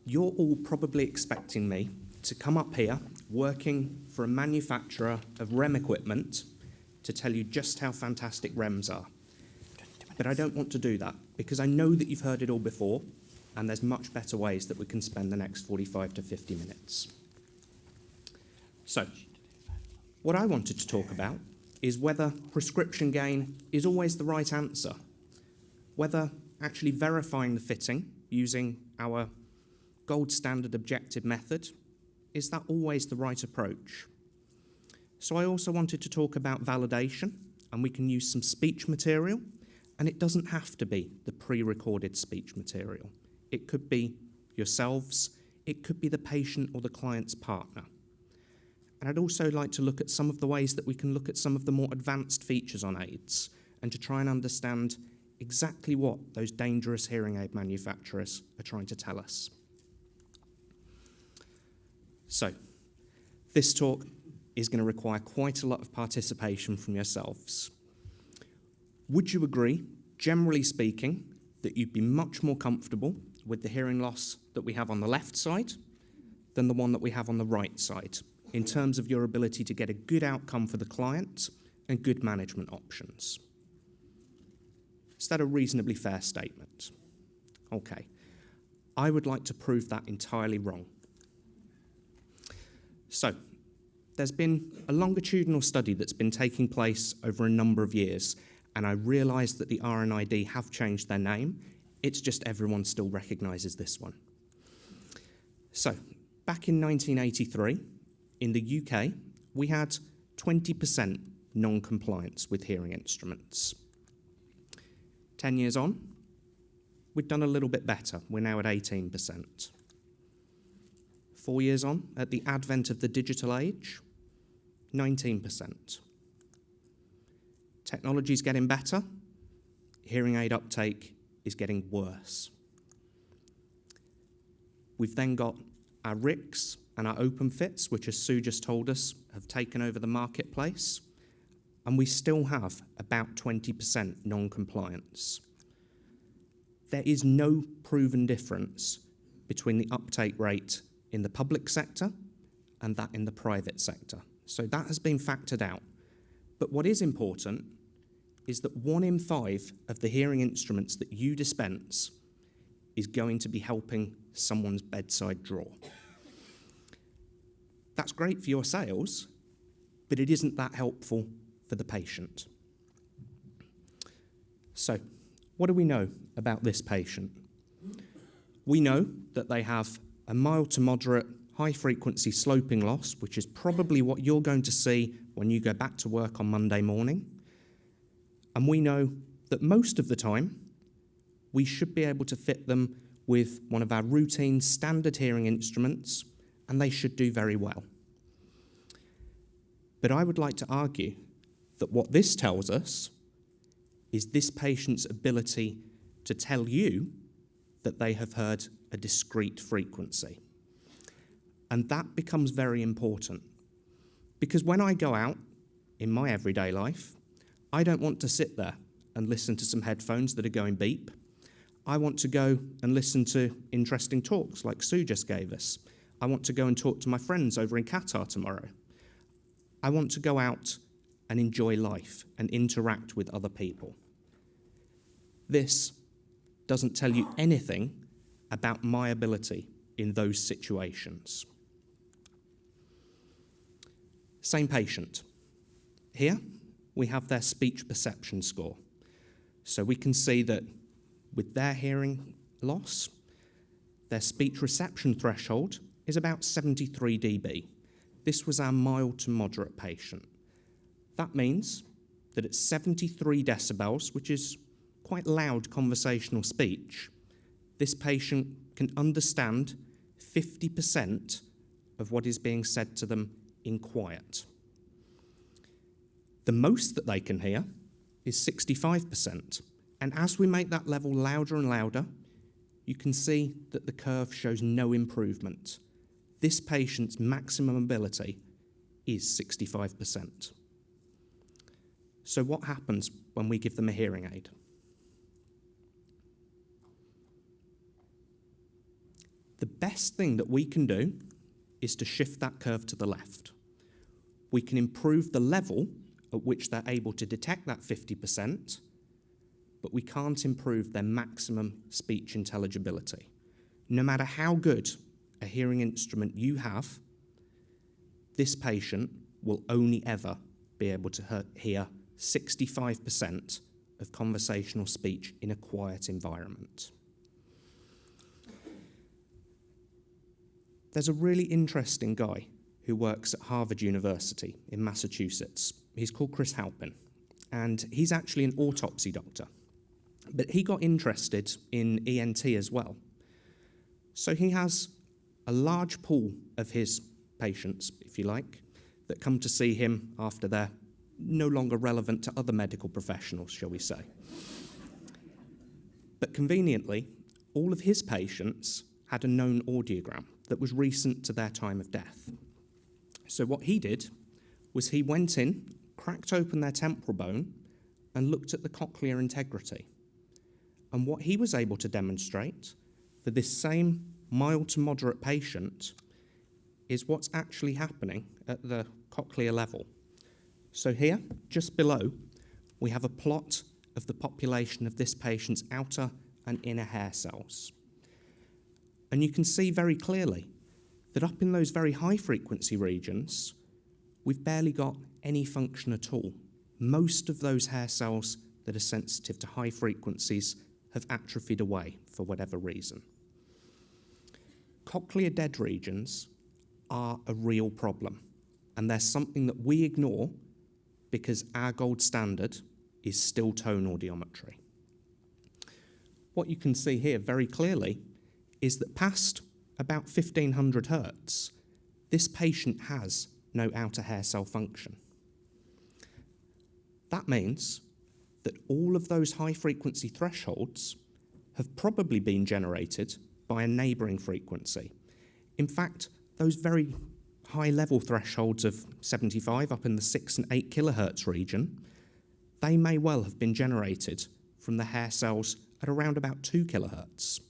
You're all probably expecting me to come up here, working for a manufacturer of REM equipment, to tell you just how fantastic REMs are. But I don't want to do that, because I know that you've heard it all before, and there's much better ways that we can spend the next 45 to 50 minutes. So, what I wanted to talk about is whether prescription gain is always the right answer, whether actually verifying the fitting using our gold standard objective method, is that always the right approach? So I also wanted to talk about validation, and we can use some speech material, and it doesn't have to be the pre-recorded speech material. It could be yourselves, it could be the patient or the client's partner. And I'd also like to look at some of the ways that we can look at some of the more advanced features on aids and to try and understand exactly what those dangerous hearing aid manufacturers are trying to tell us. So, this talk is going to require quite a lot of participation from yourselves. Would you agree, generally speaking, that you'd be much more comfortable with the hearing loss that we have on the left side than the one that we have on the right side, in terms of your ability to get a good outcome for the client and good management options? Is that a reasonably fair statement? Okay. I would like to prove that entirely wrong. So, there's been a longitudinal study that's been taking place over a number of years, and I realise that the RNID have changed their name. It's just everyone still recognises this one. So, back in 1983, in the UK, we had 20% non-compliance with hearing instruments. 10 years on, we've done a little bit better. We're now at 18%. 4 years on, at the advent of the digital age, 19%. Technology's getting better. Hearing aid uptake is getting worse. We've then got our RICs and our open fits, which, as Sue just told us, have taken over the marketplace, and we still have about 20% non-compliance. There is no proven difference between the uptake rate in the public sector and that in the private sector. So that has been factored out. But what is important is that 1 in 5 of the hearing instruments that you dispense is going to be helping someone's bedside drawer. That's great for your sales, but it isn't that helpful for the patient. So, what do we know about this patient? We know that they have a mild to moderate high-frequency sloping loss, which is probably what you're going to see when you go back to work on Monday morning. And we know that most of the time, we should be able to fit them with one of our routine standard hearing instruments, and they should do very well. But I would like to argue that what this tells us is this patient's ability to tell you that they have heard a discrete frequency. And that becomes very important, because when I go out in my everyday life, I don't want to sit there and listen to some headphones that are going beep. I want to go and listen to interesting talks like Sue just gave us. I want to go and talk to my friends over in Qatar tomorrow. I want to go out and enjoy life and interact with other people. This doesn't tell you anything about my ability in those situations. Same patient. Here, we have their speech perception score. So we can see that with their hearing loss, their speech reception threshold is about 73 dB. This was our mild to moderate patient. That means that at 73 decibels, which is quite loud conversational speech, this patient can understand 50% of what is being said to them in quiet. The most that they can hear is 65%. And as we make that level louder and louder, you can see that the curve shows no improvement. This patient's maximum ability is 65%. So what happens when we give them a hearing aid? The best thing that we can do is to shift that curve to the left. We can improve the level at which they're able to detect that 50%, but we can't improve their maximum speech intelligibility. No matter how good a hearing instrument you have, this patient will only ever be able to hear 65% of conversational speech in a quiet environment. There's a really interesting guy who works at Harvard University in Massachusetts. He's called Chris Halpin, and he's actually an autopsy doctor. But he got interested in ENT as well. So he has a large pool of his patients, if you like, that come to see him after they're no longer relevant to other medical professionals, shall we say. But conveniently, all of his patients had a known audiogram that was recent to their time of death. So what he did was he went in, cracked open their temporal bone, and looked at the cochlear integrity. And what he was able to demonstrate for this same mild to moderate patient is what's actually happening at the cochlear level. So here, just below, we have a plot of the population of this patient's outer and inner hair cells. And you can see very clearly that up in those very high frequency regions, we've barely got any function at all. Most of those hair cells that are sensitive to high frequencies have atrophied away for whatever reason. Cochlear dead regions are a real problem, and they're something that we ignore because our gold standard is still tone audiometry. What you can see here very clearly is that past about 1500 hertz, this patient has no outer hair cell function. That means that all of those high frequency thresholds have probably been generated by a neighbouring frequency. In fact, those very high level thresholds of 75 up in the 6 and 8 kilohertz region, they may well have been generated from the hair cells at around about 2 kilohertz.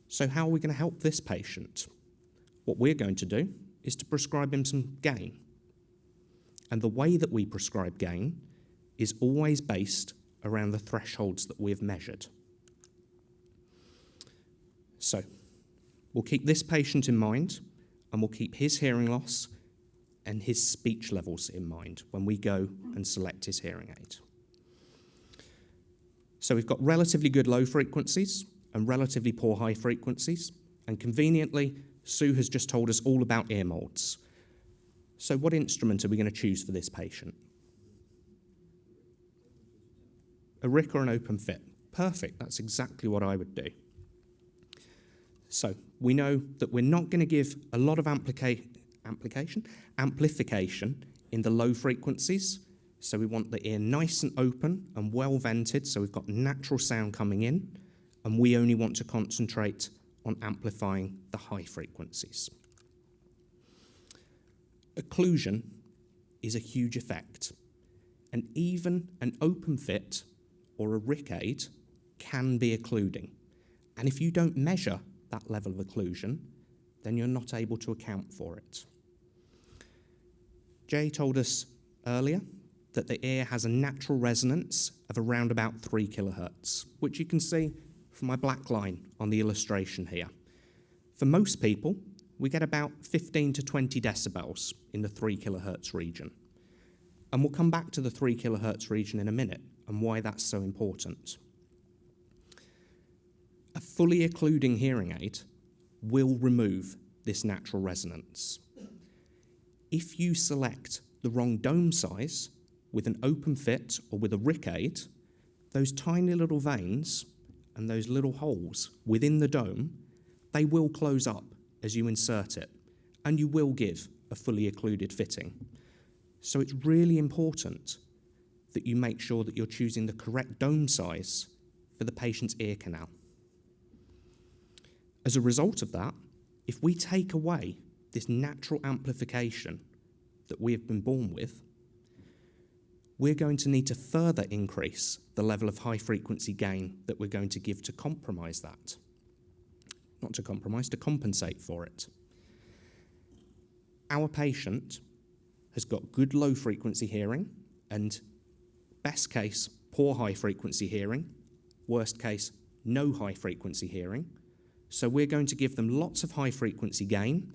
So how are we going to help this patient? What we're going to do is to prescribe him some gain. And the way that we prescribe gain is always based around the thresholds that we've measured. So we'll keep this patient in mind, and we'll keep his hearing loss and his speech levels in mind when we go and select his hearing aid. So we've got relatively good low frequencies and relatively poor high frequencies, and conveniently, Sue has just told us all about ear molds. So what instrument are we going to choose for this patient? A RIC or an open fit? Perfect, that's exactly what I would do. So we know that we're not going to give a lot of amplification in the low frequencies. So we want the ear nice and open and well vented, so we've got natural sound coming in, and we only want to concentrate on amplifying the high frequencies. Occlusion is a huge effect, and even an open fit or a RIC aid can be occluding. And if you don't measure that level of occlusion, then you're not able to account for it. Jay told us earlier that the ear has a natural resonance of around about 3 kilohertz, which you can see from my black line on the illustration here. For most people, we get about 15 to 20 decibels in the 3 kilohertz region. And we'll come back to the 3 kilohertz region in a minute and why that's so important. A fully occluding hearing aid will remove this natural resonance. If you select the wrong dome size with an open fit or with a RIC aid, those tiny little veins and those little holes within the dome, they will close up as you insert it, and you will give a fully occluded fitting. So it's really important that you make sure that you're choosing the correct dome size for the patient's ear canal. As a result of that, if we take away this natural amplification that we have been born with, we're going to need to further increase the level of high frequency gain that we're going to give to compromise that. not to compromise, to compensate for it. Our patient has got good low-frequency hearing and, best case, poor high-frequency hearing, worst case, no high-frequency hearing. So we're going to give them lots of high-frequency gain,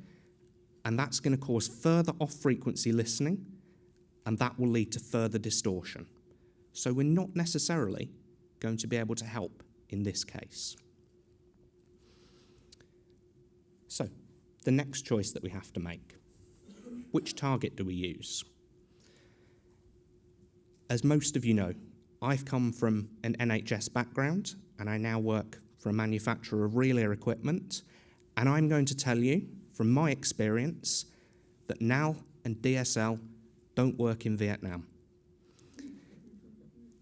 and that's going to cause further off-frequency listening, and that will lead to further distortion. So we're not necessarily going to be able to help in this case. So, the next choice that we have to make. Which target do we use? As most of you know, I've come from an NHS background, and I now work for a manufacturer of real ear equipment, and I'm going to tell you, from my experience, that NAL and DSL don't work in Vietnam.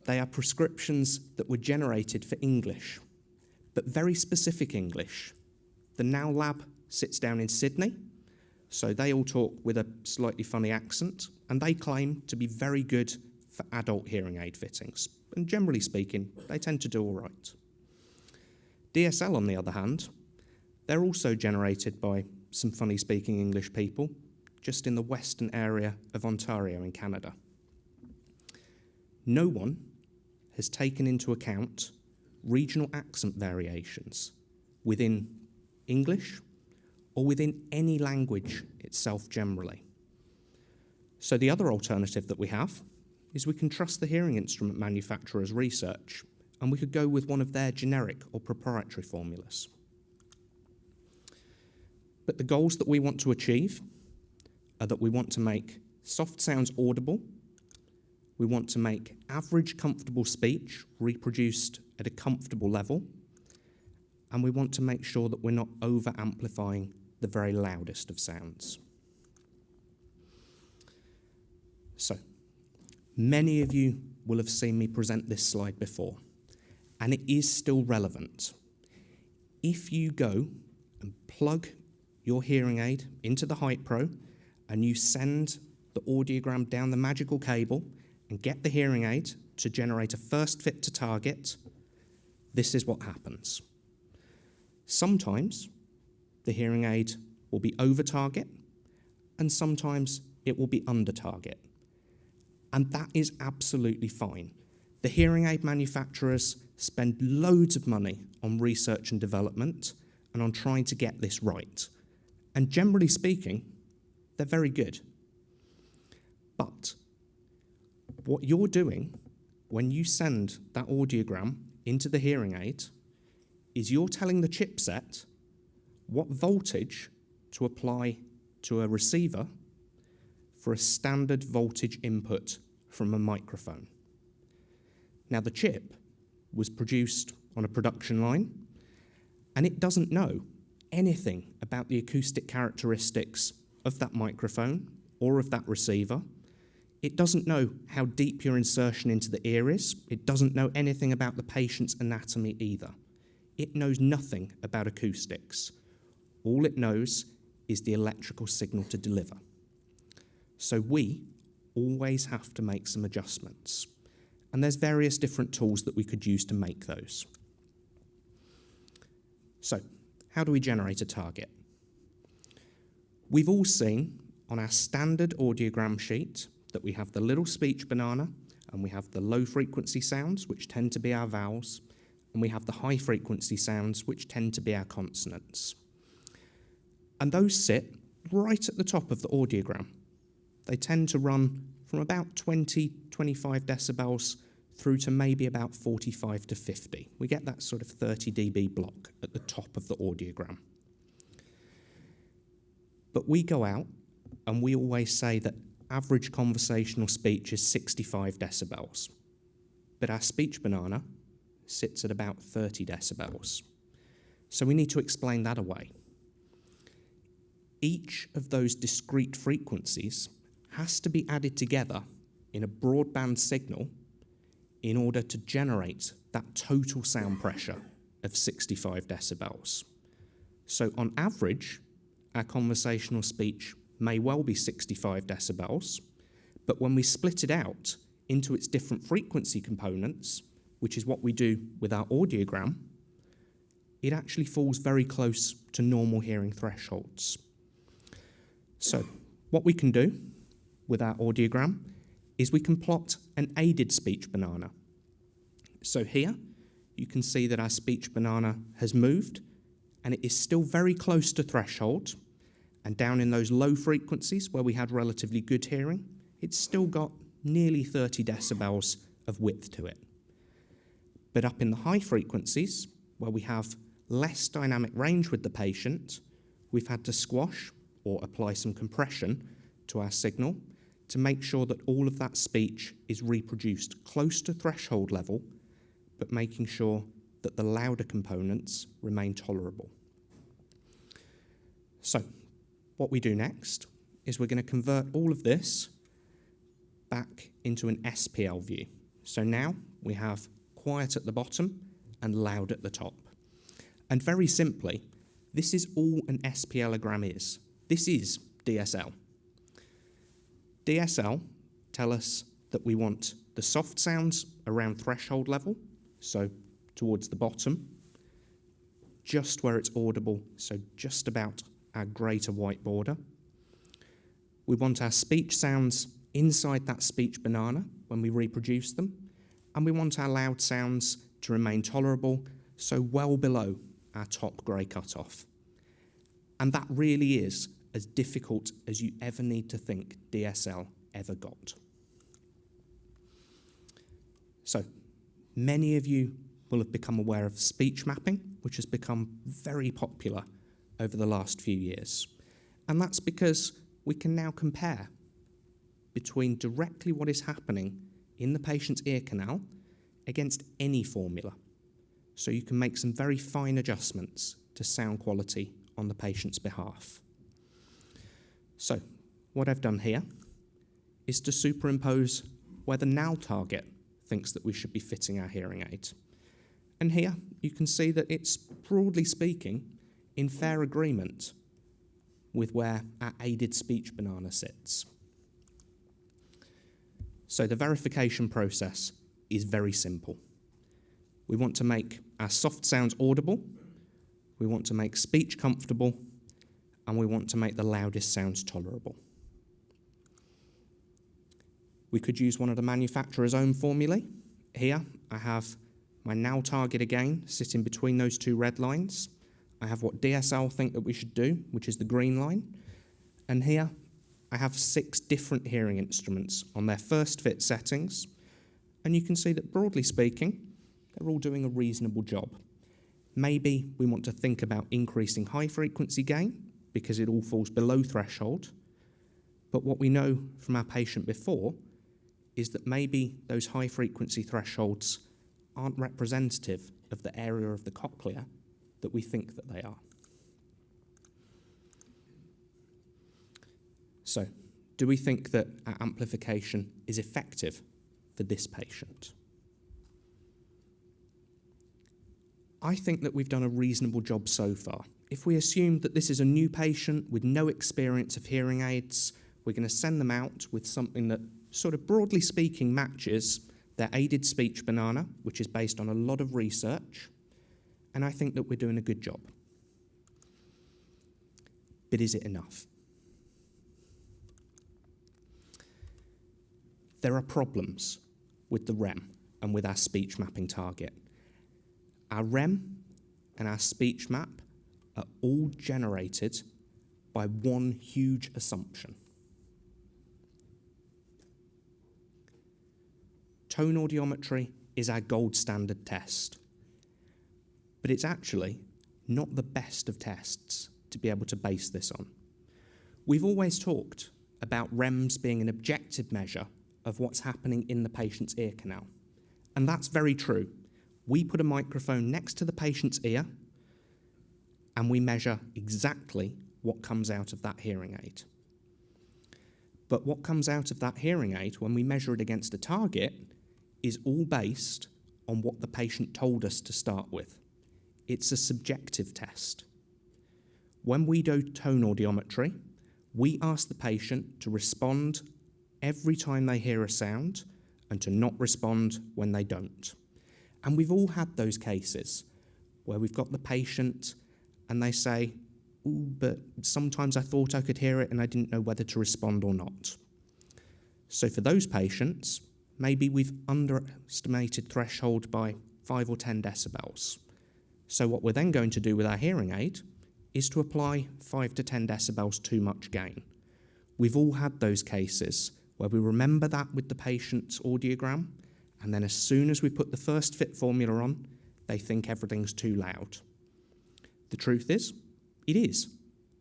They are prescriptions that were generated for English, but very specific English. The NAL lab sits down in Sydney, so they all talk with a slightly funny accent, and they claim to be very good for adult hearing aid fittings. And generally speaking, they tend to do all right. DSL, on the other hand, they're also generated by some funny-speaking English people, just in the western area of Ontario in Canada. No one has taken into account regional accent variations within English or within any language itself generally. So the other alternative that we have is we can trust the hearing instrument manufacturer's research, and we could go with one of their generic or proprietary formulas. But the goals that we want to achieve are that we want to make soft sounds audible, we want to make average comfortable speech reproduced at a comfortable level, and we want to make sure that we're not over-amplifying the very loudest of sounds. So, many of you will have seen me present this slide before, and it is still relevant. If you go and plug your hearing aid into the HypePro and you send the audiogram down the magical cable and get the hearing aid to generate a first fit to target, this is what happens. Sometimes the hearing aid will be over target, and sometimes it will be under target. And that is absolutely fine. The hearing aid manufacturers spend loads of money on research and development and on trying to get this right. And generally speaking, they're very good. But what you're doing when you send that audiogram into the hearing aid is you're telling the chipset what voltage to apply to a receiver for a standard voltage input from a microphone. Now, the chip was produced on a production line, and it doesn't know anything about the acoustic characteristics of that microphone or of that receiver. It doesn't know how deep your insertion into the ear is. It doesn't know anything about the patient's anatomy either. It knows nothing about acoustics. All it knows is the electrical signal to deliver. So we always have to make some adjustments. And there's various different tools that we could use to make those. So, how do we generate a target? We've all seen on our standard audiogram sheet that we have the little speech banana, and we have the low frequency sounds, which tend to be our vowels, and we have the high frequency sounds, which tend to be our consonants. And those sit right at the top of the audiogram. They tend to run from about 20, 25 decibels through to maybe about 45 to 50. We get that sort of 30 dB block at the top of the audiogram. But we go out and we always say that average conversational speech is 65 decibels. But our speech banana sits at about 30 decibels. So we need to explain that away. Each of those discrete frequencies has to be added together in a broadband signal in order to generate that total sound pressure of 65 decibels. So on average, our conversational speech may well be 65 decibels, but when we split it out into its different frequency components, which is what we do with our audiogram, it actually falls very close to normal hearing thresholds. So what we can do with our audiogram is we can plot an aided speech banana. So here you can see that our speech banana has moved and it is still very close to threshold, and down in those low frequencies where we had relatively good hearing, it's still got nearly 30 decibels of width to it. But up in the high frequencies, where we have less dynamic range with the patient, we've had to squash or apply some compression to our signal to make sure that all of that speech is reproduced close to threshold level, but making sure that the louder components remain tolerable. So what we do next is we're going to convert all of this back into an SPL view. So now we have quiet at the bottom and loud at the top. And very simply, this is all an SPLogram is. This is DSL. DSL tell us that we want the soft sounds around threshold level, so towards the bottom, just where it's audible, so just about our greater white border. We want our speech sounds inside that speech banana when we reproduce them, and we want our loud sounds to remain tolerable, so well below our top grey cutoff. And that really is as difficult as you ever need to think DSL ever got. So, many of you will have become aware of speech mapping, which has become very popular over the last few years. And that's because we can now compare between directly what is happening in the patient's ear canal against any formula. So you can make some very fine adjustments to sound quality on the patient's behalf. So what I've done here is to superimpose where the now target thinks that we should be fitting our hearing aid. And here you can see that it's, broadly speaking, in fair agreement with where our aided speech banana sits. So the verification process is very simple. We want to make our soft sounds audible, we want to make speech comfortable, and we want to make the loudest sounds tolerable. We could use one of the manufacturer's own formulae. Here I have my now target again sitting between those two red lines. I have what DSL think that we should do, which is the green line. And here I have 6 different hearing instruments on their first fit settings. And you can see that, broadly speaking, they're all doing a reasonable job. Maybe we want to think about increasing high frequency gain because it all falls below threshold. But what we know from our patient before is that maybe those high frequency thresholds aren't representative of the area of the cochlea that we think that they are. So, do we think that our amplification is effective for this patient? I think that we've done a reasonable job so far. If we assume that this is a new patient with no experience of hearing aids, we're going to send them out with something that sort of broadly speaking matches their aided speech banana, which is based on a lot of research, and I think that we're doing a good job. But is it enough? There are problems with the REM and with our speech mapping target. Our REM and our speech map are all generated by one huge assumption. Tone audiometry is our gold standard test, but it's actually not the best of tests to be able to base this on. We've always talked about REMs being an objective measure of what's happening in the patient's ear canal, and that's very true. We put a microphone next to the patient's ear and we measure exactly what comes out of that hearing aid. But what comes out of that hearing aid when we measure it against a target is all based on what the patient told us to start with. It's a subjective test. When we do tone audiometry, we ask the patient to respond every time they hear a sound and to not respond when they don't. And we've all had those cases where we've got the patient and they say, "Ooh, but sometimes I thought I could hear it and I didn't know whether to respond or not." So for those patients, maybe we've underestimated threshold by 5 or 10 decibels. So what we're then going to do with our hearing aid is to apply 5 to 10 decibels too much gain. We've all had those cases where we remember that with the patient's audiogram, and then as soon as we put the first fit formula on, they think everything's too loud. The truth is, it is,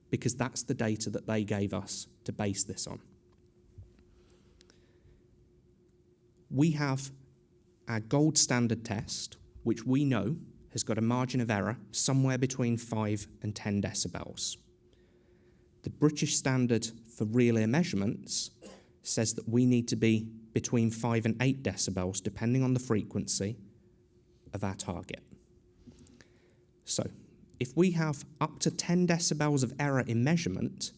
because that's the data that they gave us to base this on. We have our gold standard test, which we know has got a margin of error somewhere between 5 and 10 decibels. The British standard for real ear measurements says that we need to be between 5 and 8 decibels, depending on the frequency of our target. So, if we have up to 10 decibels of error in measurement,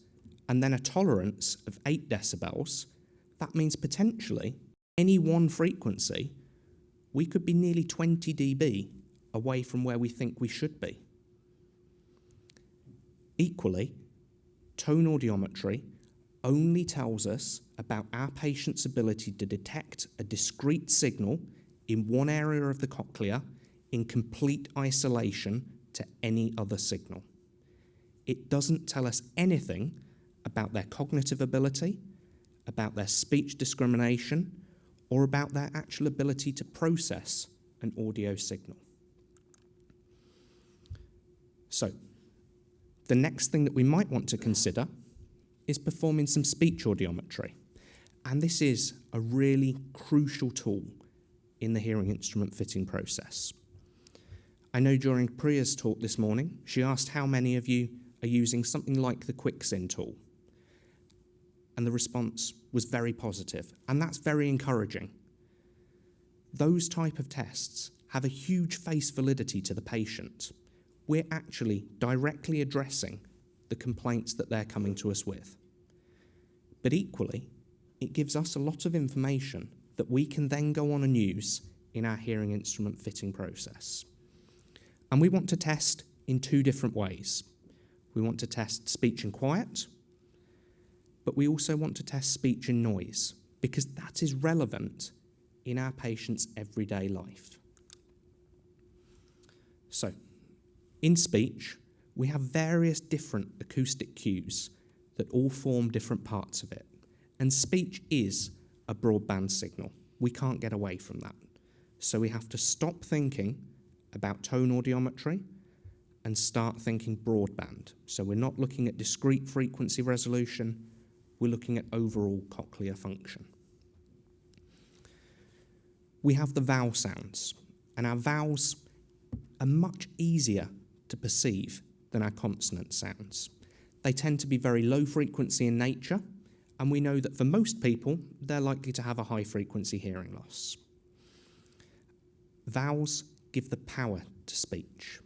and then a tolerance of 8 decibels, that means potentially any one frequency, we could be nearly 20 dB away from where we think we should be. Equally, tone audiometry only tells us about our patient's ability to detect a discrete signal in one area of the cochlea in complete isolation to any other signal. It doesn't tell us anything about their cognitive ability, about their speech discrimination, or about their actual ability to process an audio signal. So, the next thing that we might want to consider is performing some speech audiometry. And this is a really crucial tool in the hearing instrument fitting process. I know during Priya's talk this morning, she asked how many of you are using something like the QuickSyn tool. And the response was very positive, and that's very encouraging. Those type of tests have a huge face validity to the patient. We're actually directly addressing the complaints that they're coming to us with. But equally, it gives us a lot of information that we can then go on and use in our hearing instrument fitting process. And we want to test in two different ways. We want to test speech and quiet, but we also want to test speech and noise, because that is relevant in our patient's everyday life. So, in speech, we have various different acoustic cues that all form different parts of it. And speech is a broadband signal. We can't get away from that. So we have to stop thinking about tone audiometry and start thinking broadband. So we're not looking at discrete frequency resolution, we're looking at overall cochlear function. We have the vowel sounds, and our vowels are much easier to perceive than our consonant sounds. They tend to be very low frequency in nature, and we know that for most people, they're likely to have a high frequency hearing loss. Vowels give the power to speech.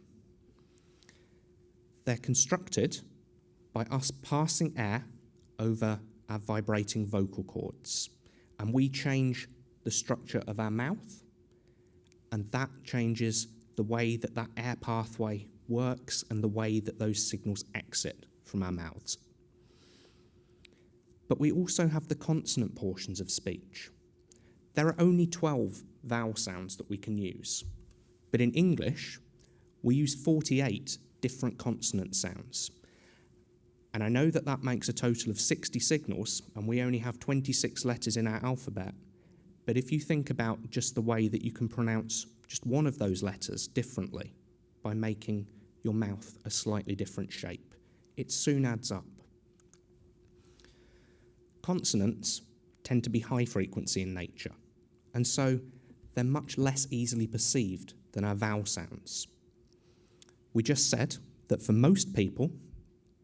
They're constructed by us passing air over our vibrating vocal cords, and we change the structure of our mouth, and that changes the way that that air pathway works and the way that those signals exit from our mouths. But we also have the consonant portions of speech. There are only 12 vowel sounds that we can use, but in English, we use 48 different consonant sounds. And I know that that makes a total of 60 signals, and we only have 26 letters in our alphabet. But if you think about just the way that you can pronounce just one of those letters differently by making your mouth a slightly different shape, it soon adds up. Consonants tend to be high frequency in nature, and so they're much less easily perceived than our vowel sounds. We just said that for most people,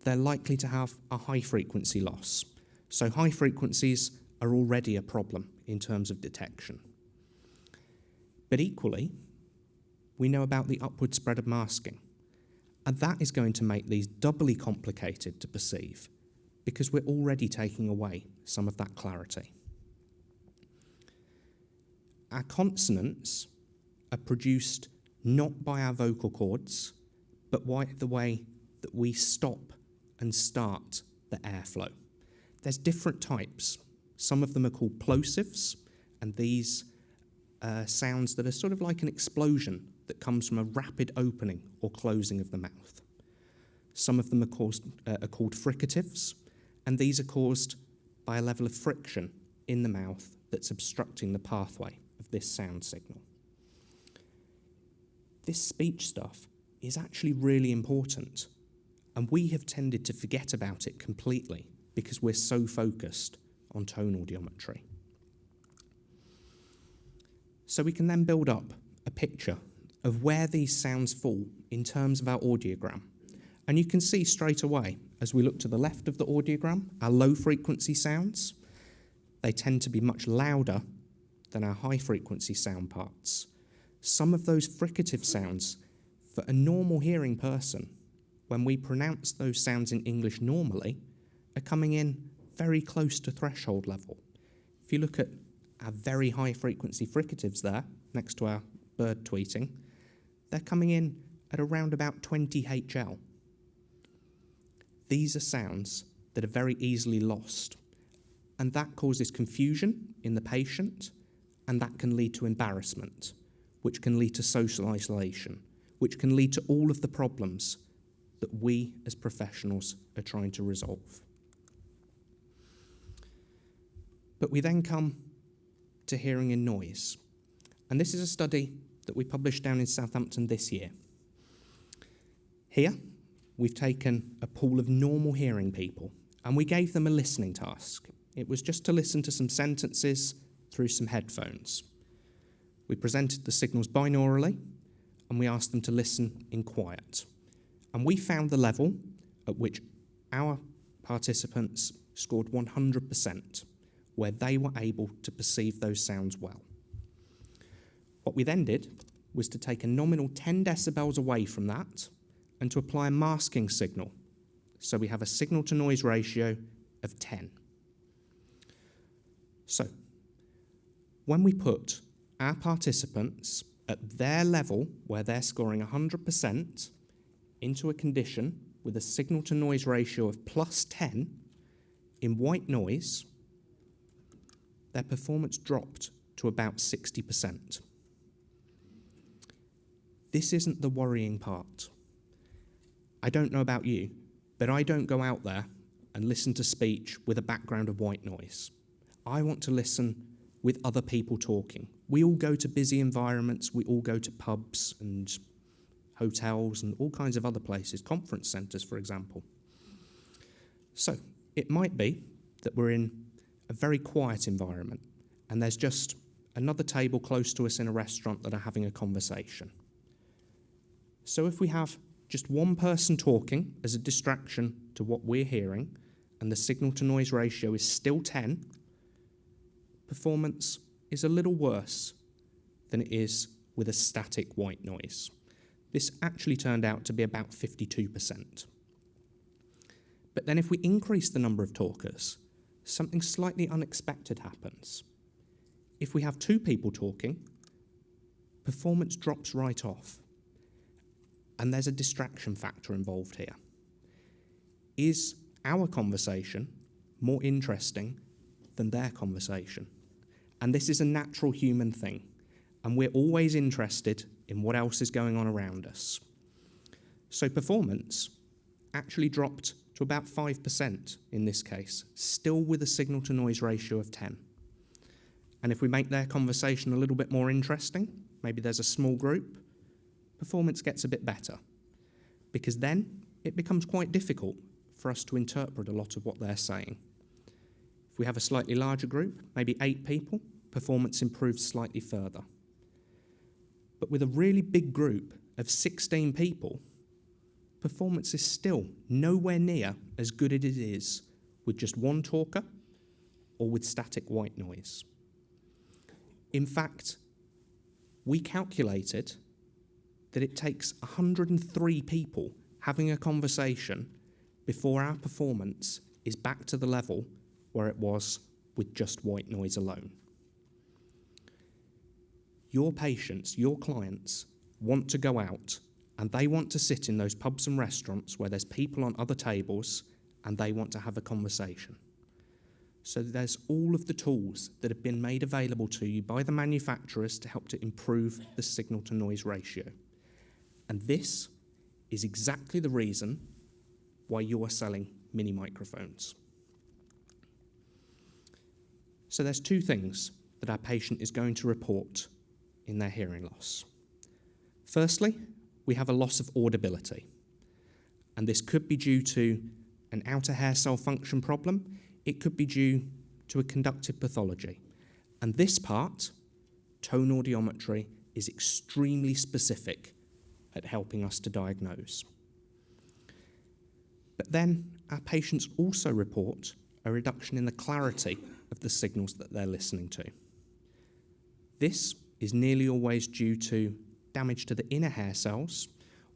they're likely to have a high frequency loss. So high frequencies are already a problem in terms of detection. But equally, we know about the upward spread of masking. And that is going to make these doubly complicated to perceive, because we're already taking away some of that clarity. Our consonants are produced not by our vocal cords, but by the way that we stop and start the airflow. There's different types. Some of them are called plosives, and these sounds that are sort of like an explosion that comes from a rapid opening or closing of the mouth. Some of them are called fricatives, and these are caused by a level of friction in the mouth that's obstructing the pathway of this sound signal. This speech stuff is actually really important, and we have tended to forget about it completely because we're so focused on tone audiometry. So we can then build up a picture of where these sounds fall in terms of our audiogram. And you can see straight away, as we look to the left of the audiogram, our low frequency sounds, they tend to be much louder than our high frequency sound parts. Some of those fricative sounds, for a normal hearing person, when we pronounce those sounds in English normally, are coming in very close to threshold level. If you look at our very high frequency fricatives there, next to our bird tweeting, they're coming in at around about 20 HL. These are sounds that are very easily lost, and that causes confusion in the patient, and that can lead to embarrassment, which can lead to social isolation, which can lead to all of the problems that we as professionals are trying to resolve. But we then come to hearing in noise, and this is a study that we published down in Southampton this year. Here, we've taken a pool of normal hearing people, and we gave them a listening task. It was just to listen to some sentences through some headphones. We presented the signals binaurally, and we asked them to listen in quiet. And we found the level at which our participants scored 100%, where they were able to perceive those sounds well. What we then did was to take a nominal 10 decibels away from that and to apply a masking signal. So we have a signal-to-noise ratio of 10. So, when we put our participants at their level, where they're scoring 100%, into a condition with a signal-to-noise ratio of plus 10, in white noise, their performance dropped to about 60%. This isn't the worrying part. I don't know about you, but I don't go out there and listen to speech with a background of white noise. I want to listen with other people talking. We all go to busy environments, we all go to pubs and hotels and all kinds of other places, conference centres, for example. So it might be that we're in a very quiet environment and there's just another table close to us in a restaurant that are having a conversation. So if we have just one person talking as a distraction to what we're hearing and the signal-to-noise ratio is still 10, performance is a little worse than it is with a static white noise. This actually turned out to be about 52%. But then if we increase the number of talkers, something slightly unexpected happens. If we have two people talking, performance drops right off. And there's a distraction factor involved here. Is our conversation more interesting than their conversation? And this is a natural human thing, and we're always interested in what else is going on around us. So performance actually dropped to about 5% in this case, still with a signal-to-noise ratio of 10. And if we make their conversation a little bit more interesting, maybe there's a small group, performance gets a bit better, because then it becomes quite difficult for us to interpret a lot of what they're saying. If we have a slightly larger group, maybe 8 people, performance improves slightly further. But with a really big group of 16 people, performance is still nowhere near as good as it is with just one talker or with static white noise. In fact, we calculated that it takes 103 people having a conversation before our performance is back to the level where it was with just white noise alone. Your patients, your clients, want to go out and they want to sit in those pubs and restaurants where there's people on other tables and they want to have a conversation. So there's all of the tools that have been made available to you by the manufacturers to help to improve the signal-to-noise ratio. And this is exactly the reason why you are selling mini microphones. So there's two things that our patient is going to report in their hearing loss. Firstly, we have a loss of audibility. And this could be due to an outer hair cell function problem. It could be due to a conductive pathology. And this part, tone audiometry, is extremely specific at helping us to diagnose. But then our patients also report a reduction in the clarity of the signals that they're listening to. This is nearly always due to damage to the inner hair cells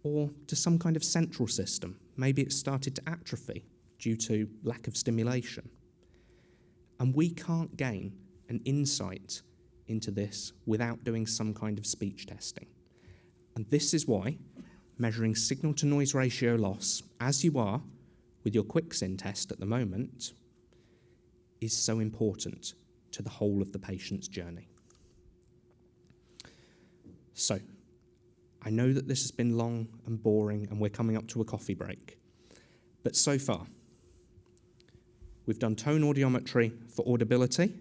or to some kind of central system. Maybe it's started to atrophy due to lack of stimulation. And we can't gain an insight into this without doing some kind of speech testing. And this is why measuring signal-to-noise ratio loss, as you are with your QuickSyn test at the moment, is so important to the whole of the patient's journey. So, I know that this has been long and boring and we're coming up to a coffee break, but so far, we've done tone audiometry for audibility,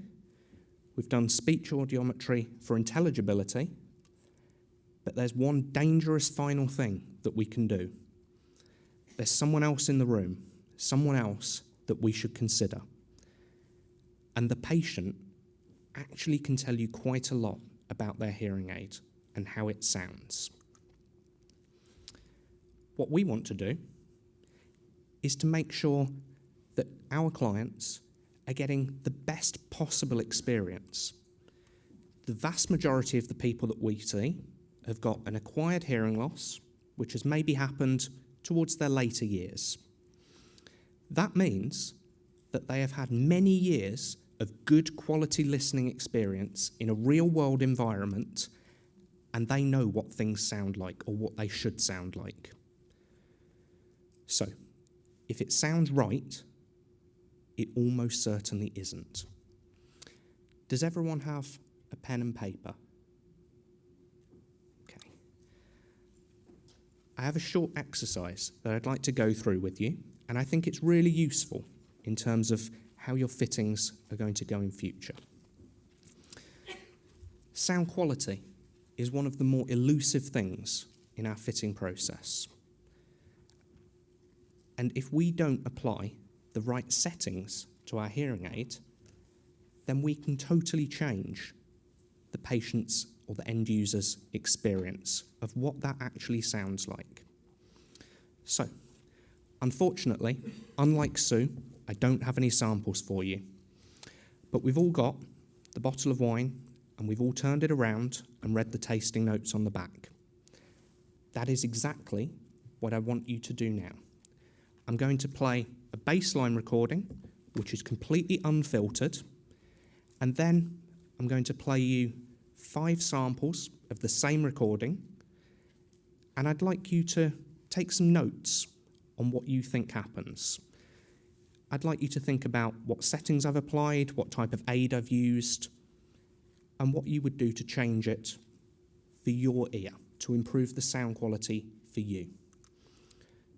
we've done speech audiometry for intelligibility, but there's one dangerous final thing that we can do. There's someone else in the room, someone else that we should consider. And the patient actually can tell you quite a lot about their hearing aid and how it sounds. What we want to do is to make sure that our clients are getting the best possible experience. The vast majority of the people that we see have got an acquired hearing loss, which has maybe happened towards their later years. That means that they have had many years of good quality listening experience in a real-world environment, and they know what things sound like or what they should sound like. So, if it sounds right, it almost certainly isn't. Does everyone have a pen and paper? Okay. I have a short exercise that I'd like to go through with you, and I think it's really useful in terms of how your fittings are going to go in future. Sound quality is one of the more elusive things in our fitting process. And if we don't apply the right settings to our hearing aid, then we can totally change the patient's or the end user's experience of what that actually sounds like. So, unfortunately, unlike Sue, I don't have any samples for you. But we've all got the bottle of wine and we've all turned it around and read the tasting notes on the back. That is exactly what I want you to do now. I'm going to play a baseline recording, which is completely unfiltered, and then I'm going to play you 5 samples of the same recording, and I'd like you to take some notes on what you think happens. I'd like you to think about what settings I've applied, what type of aid I've used, and what you would do to change it for your ear, to improve the sound quality for you.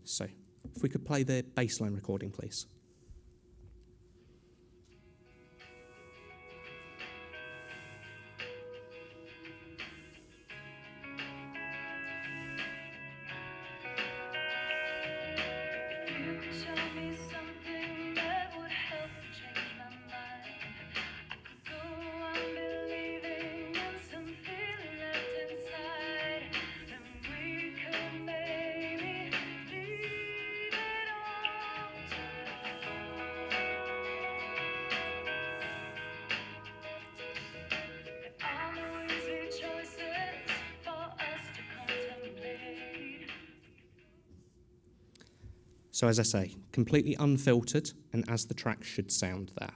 So, if we could play the baseline recording, please. So as I say, completely unfiltered and as the track should sound there.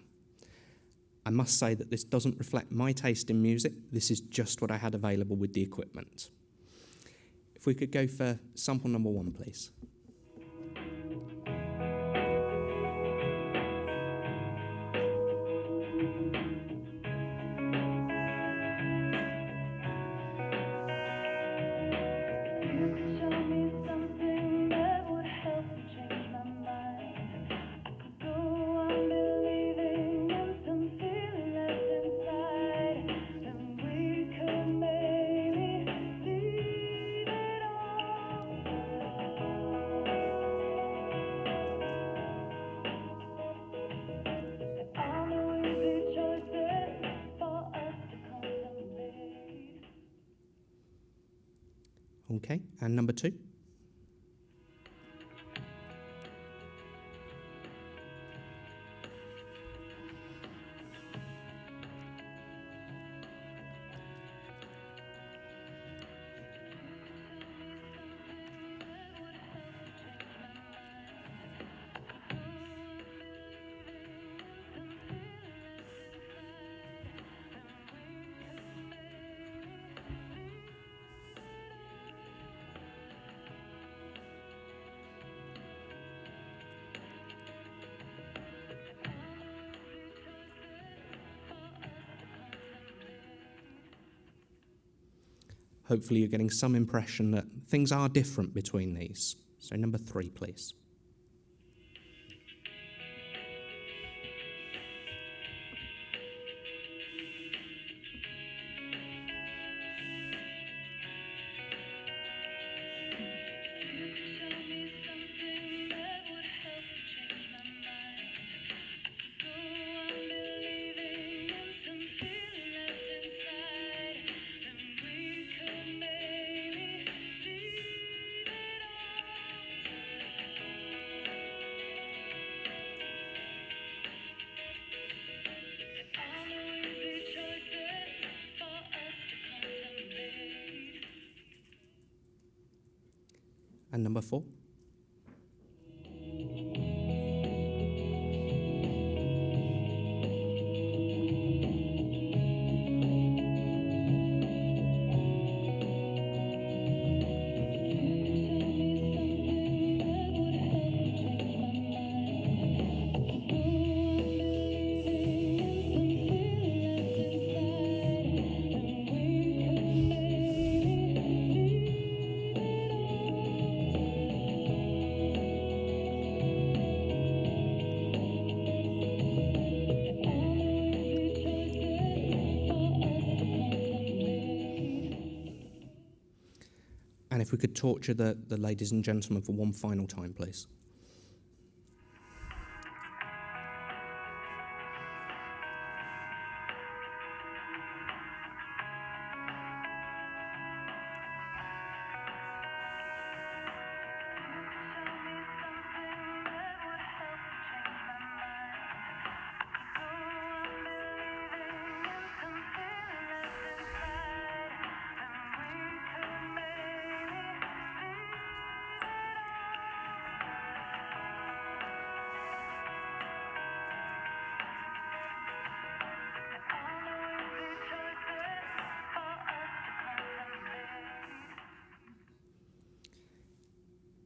I must say that this doesn't reflect my taste in music. This is just what I had available with the equipment. If we could go for sample number 1, please. Okay, and number 2. Hopefully you're getting some impression that things are different between these. So number 3, please. And number 4. And if we could torture the ladies and gentlemen for one final time, please.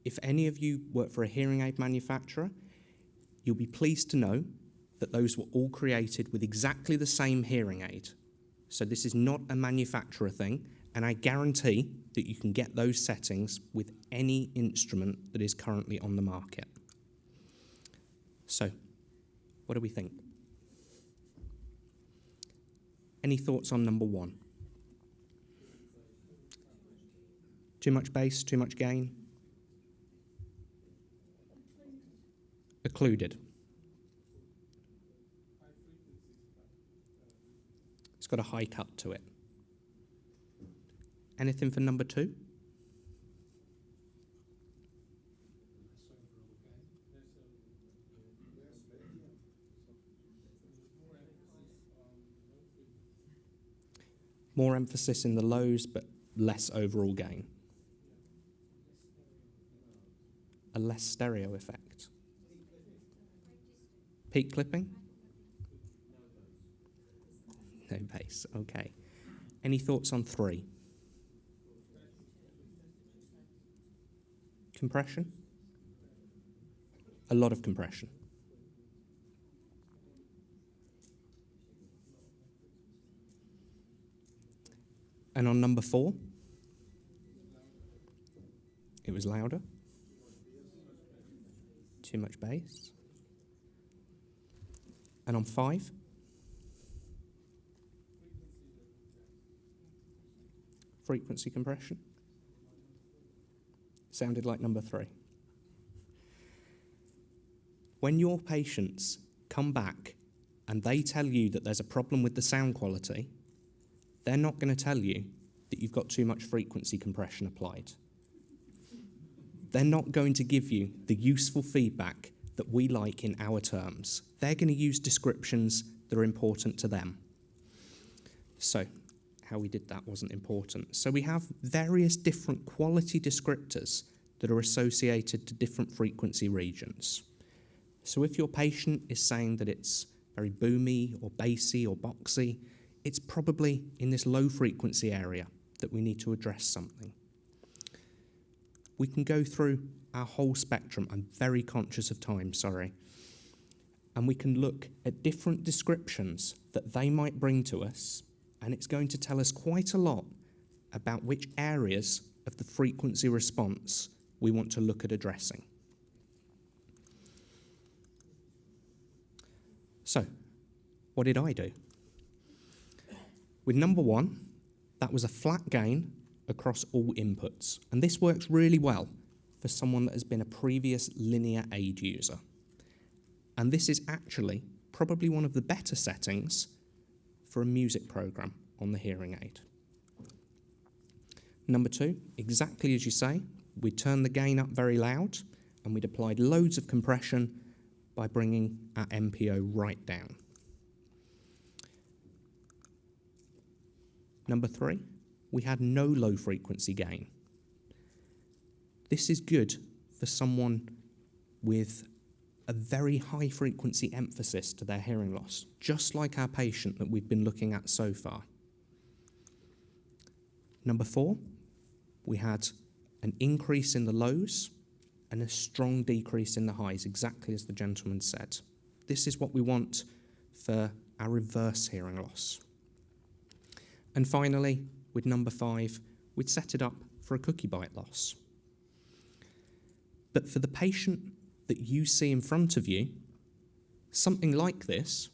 If any of you work for a hearing aid manufacturer, you'll be pleased to know that those were all created with exactly the same hearing aid. So this is not a manufacturer thing, and I guarantee that you can get those settings with any instrument that is currently on the market. So, what do we think? Any thoughts on number 1? Too much bass, too much gain? Occluded. It's got a high cut to it. Anything for number 2? More emphasis in the lows, but less overall gain. A less stereo effect. Peak clipping? No bass, okay. Any thoughts on 3? Compression? A lot of compression. And on number 4, it was louder. Too much bass. And on 5, frequency compression. Sounded like number 3. When your patients come back and they tell you that there's a problem with the sound quality, they're not going to tell you that you've got too much frequency compression applied. They're not going to give you the useful feedback that we like in our terms. They're going to use descriptions that are important to them. So, how we did that wasn't important. So we have various different quality descriptors that are associated to different frequency regions. So if your patient is saying that it's very boomy or bassy or boxy, it's probably in this low frequency area that we need to address something. We can go through our whole spectrum. I'm very conscious of time, sorry. And we can look at different descriptions that they might bring to us, and it's going to tell us quite a lot about which areas of the frequency response we want to look at addressing. So, what did I do? With number 1, that was a flat gain across all inputs. And this works really well for someone that has been a previous linear aid user. And this is actually probably one of the better settings for a music program on the hearing aid. Number 2, exactly as you say, we turned the gain up very loud and we'd applied loads of compression by bringing our MPO right down. Number 3, we had no low frequency gain. This is good for someone with a very high frequency emphasis to their hearing loss, just like our patient that we've been looking at so far. Number 4, we had an increase in the lows and a strong decrease in the highs, exactly as the gentleman said. This is what we want for our reverse hearing loss. And finally, with number 5, we'd set it up for a cookie bite loss. But for the patient that you see in front of you, something like this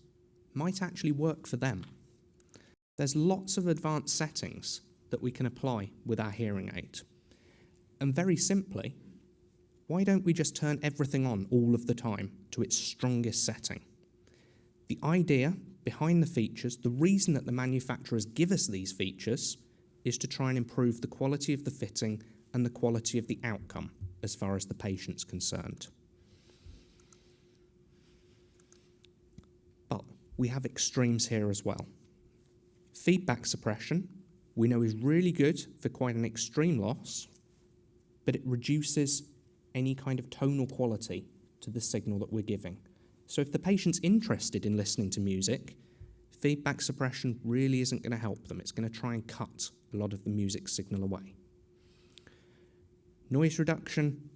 might actually work for them. There's lots of advanced settings that we can apply with our hearing aid. And very simply, why don't we just turn everything on all of the time to its strongest setting? The idea behind the features, the reason that the manufacturers give us these features, is to try and improve the quality of the fitting and the quality of the outcome as far as the patient's concerned. But we have extremes here as well. Feedback suppression, we know is really good for quite an extreme loss, but it reduces any kind of tonal quality to the signal that we're giving. So if the patient's interested in listening to music, feedback suppression really isn't going to help them. It's going to try and cut a lot of the music signal away. Noise reduction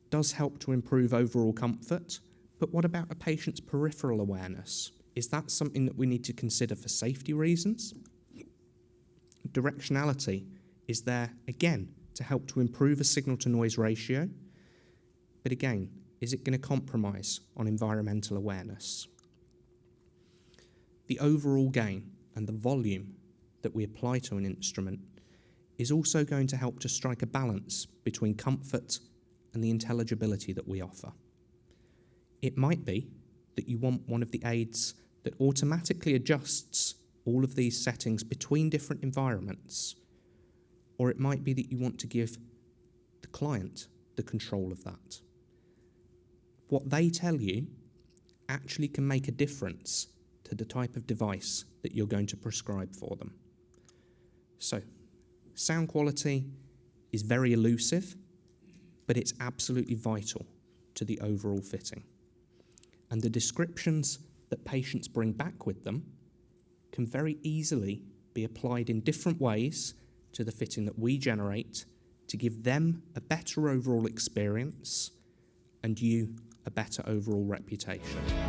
does help to improve overall comfort, but what about a patient's peripheral awareness? Is that something that we need to consider for safety reasons? Directionality is there, again, to help to improve a signal-to-noise ratio, but again, is it going to compromise on environmental awareness? The overall gain and the volume that we apply to an instrument is also going to help to strike a balance between comfort and the intelligibility that we offer. It might be that you want one of the aids that automatically adjusts all of these settings between different environments, or it might be that you want to give the client the control of that. What they tell you actually can make a difference to the type of device that you're going to prescribe for them. So, sound quality is very elusive, but it's absolutely vital to the overall fitting. And the descriptions that patients bring back with them can very easily be applied in different ways to the fitting that we generate to give them a better overall experience and you a better overall reputation.